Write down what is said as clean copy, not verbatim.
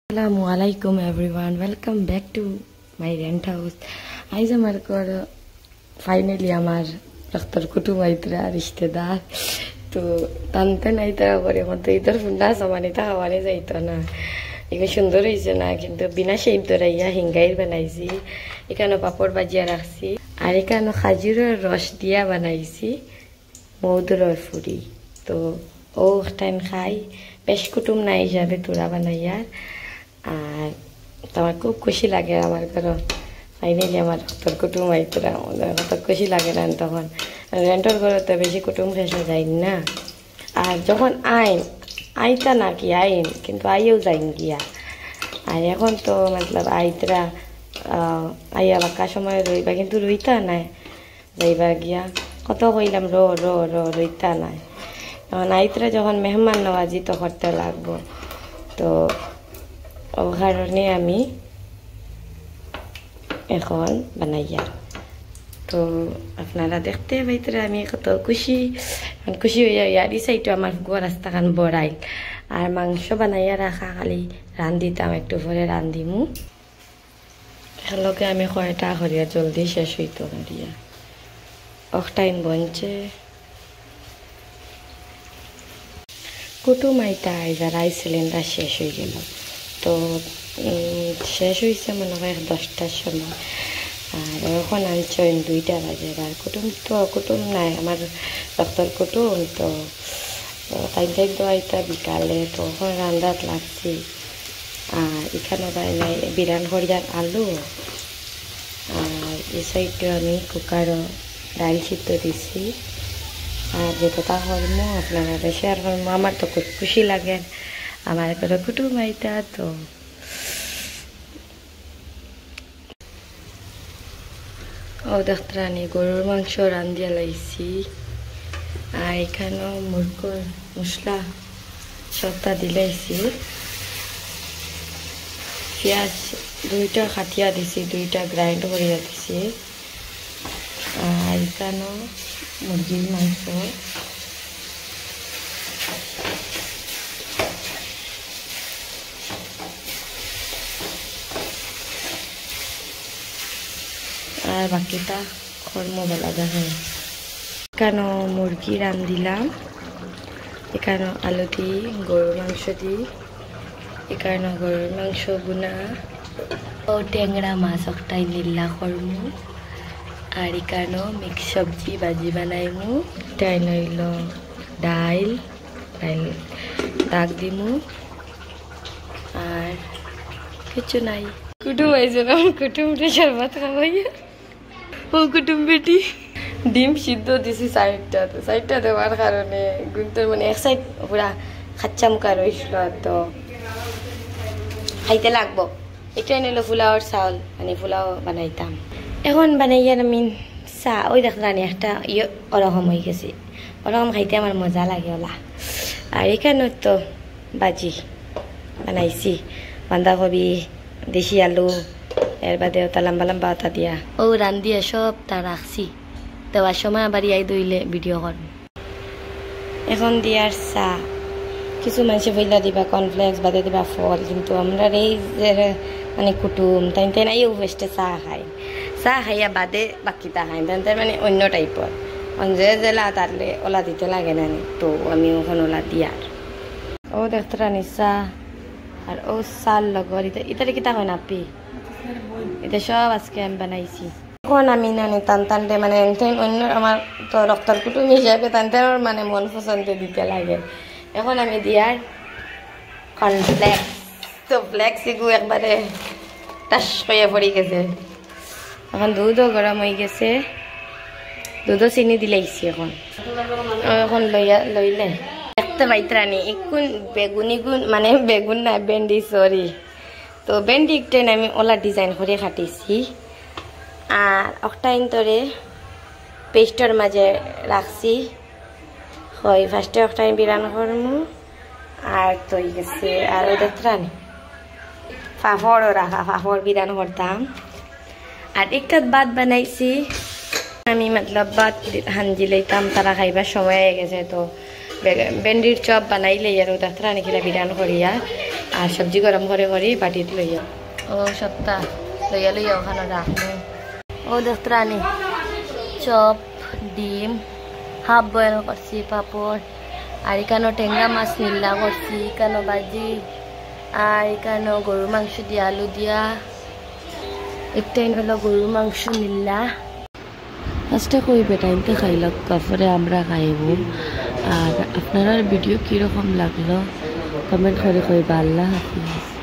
Assalamualaikum everyone, welcome back to my rent house. आज हमारे को फाइनली हमार रख्तर कुटुम आइतरा रिश्तेदार तो तंते नहीं तरह करे मतलब इधर फुंडा सामाने था हवाने जाइतो ना एक सुंदर इसे ना किंतु बिना शेप दराइया हिंगाई बनाईसी इकानो पापड़ बाजिया रखसी और इकानो खजूर रस दिया बनाईसी मौदर और फुरी तो ओ टाइम खाई बेश कुटुम ना हिसाबे तुरा बनाइया আর তোমার খুব খুশি লাগে আমার ঘরে ফাইনালি আমার তোর কুটুম আইতরা কত খুশি লাগে না তখন রেন্টর ঘরে তো বেশি কুটুম শেষ হয়ে যায় না আর যখন আইতা না কি আইন কিন্তু আইও যাইন গিয়া আর এখন তো মতলব আইতরা আইয়া বাক্কা সময় রইবা কিন্তু রইতা নাই যাইবা গিয়া কত কইলাম রইতা নাই এখন আইতরা যখন মেহমান নওয়াজি তো করতে লাগবো তো ও কারণে আমি এখন বানাইয়া তো আপনারা দেখতে পাইতরা আমি কত খুশি হইয়া ইয়ারি সাইটো আমার গোয়া রাস্তাখান বড়াই আর মাংস বানাইয়া রাখা খালি রান্ধিতাম একটু পরে রান্ধিমু এগুলোকে আমি কয়টা করিয়া জলদি শেষ হইতো করিয়া অকটাইন বনছে কুটুম আইতা আইজা রাইস সিলিন্ডার শেষ হয়ে গেল তো শেষ হয়েছে মনে হয় 10টার সময় আর এখন আনছেন 2টা বাজে আর কুটুম নাই আমার ডক্টর কুটুম তো তাই দোয়াইতা বিকালে তো এখন রান্দাত লাগছি আর এখানে নাই বিরান হরিয়ার আলু আর এই সাইডে আমি কুকারও ডাল সিদ্ধ দিছি আর যে কথা করবো আপনারা শেয়ার করবো আমার তো খুব খুশি লাগে আমার ঘরে কুটুম আইতা তো ও দেখতানি গরুর মাংস রান্ধিয়া লাইছি আর এখানেও মুরগোর মশলা সবটা দিলাইছি পেঁয়াজ 2টা কাটিয়া দিছি 2টা গ্রাইন্ড করিয়া দিছি আর এখানেও মুরগির মাংস আর বাকিটা কর্মবেলা দেখে এখানে মুরগি রান্ধিলাম এখানে আলু দি গরুর মাংস দি এখানে গরুর মাংস বুনা ও টেংরা মাছ একটাই নীলা করমু আর এখানে মিক্স সবজি ভাজি বানাইমু তাই নইল ডাইল দাগ দিমু আর কিছু নাই কুটুম আইছে না কুটুমটা শরবত খাওয়াইয়া ও কুটুম বেটি ডিম সিদ্ধ দিছি সাইডটা দেওয়ার কারণে গুনতে মানে এক সাইড পুরা খাচ্চা মুখা রইছিল তো খাইতে লাগবো এটাই নিল ফুলাওর চাউল মানে ফুলাও বানাইতাম এখন বানাইয়া আমি চাহ ওই দেখলানি একটা ওরকম হয়ে গেছে ওরকম খাইতে আমার মজা লাগে ওলা আর এখানে তো বাজি বানাইছি বাঁধাকপি দেশি আলু এর বাদে ওটা লম্বা লম্বা ওটা দিয়া ও রান্ধিয়া সব তা রাখছি দেওয়ার সময় আবার ইয়াই দইলে ভিডিও করব এখন দিয়ার চা কিছু মানুষে বইলা দিবা কর্নফ্লেক্স বাদে দিবা ফল কিন্তু আমরা এই যে মানে কুটুম তাই নাই ওয়েস্টে চা খাইয়া বাদে বাকিটা খাই তাই মানে অন্য টাইপর যে জেলা তারলে ওলা দিতে লাগে না তো আমি ওখানে ওলা দিয়ার ও দেখতে রানি চা আর ও চাল লগর ইতারে কিতা হয় নাপি এটা সব আজকে আমি বানাইছি এখন আমি নানি টানতে মানে অন্য আমার তো রক্তর কুটুম হিসাবে টানতে মানে মন পছন্দ দিতে লাগে এখন আমি দিয়ার কর্নফ্লেক্স তো ফ্লেক্স এগু একবারে টাস হয়ে পড়ে গেছে এখন দুধও গরম হয়ে গেছে দুধও চিনি দিলাইছি এখন লইলে দেখতে পাইতরানি একটু বেগুন মানে বেগুন না ভেন্ডি সরি তো ভেন্ডি একটু আমি ওলা ডিজাইন করে কাটিছি আর অকটাইন তোরে পেস্টর মাঝে রাখছি হয় ফার্স্টে অকটাইন বিরান করমু আর তৈ গেছে আর ওই দেখতানি পাঁপড়ও রাখা পাঁপড় বিরান করতাম আর একটা ভাত বানাইছি আমি মতলব ভাত হাঞ্জি লইতাম তারা খাইবার সময় হয়ে গেছে তো ভেন্ডির চপ বানাইলে আর দেখতানি কিলা বিরান করিয়া আর সবজি গরম করে করি বাটিত লইয়া ও সপ্তাহ লইয়া লইয়া ওখানে রাখবো ও দেখতে রানি চপ ডিম হাফ বয়েল করছি পাপড় আর এখানে টেঙ্গা মাছ নিল্লা করছি এখানে ভাজি আর এখানে গরুর মাংস দিয়া আলু দিয়া একটাই হলো গরুর মাংস নিল্লা ফার্স্টে কই বেটাইনতে খাইল তারপরে আমরা খাইব আর আপনার ভিডিও কীরকম লাগলো কমেন্ট করে কইবা আল্লাহ হাফিজ।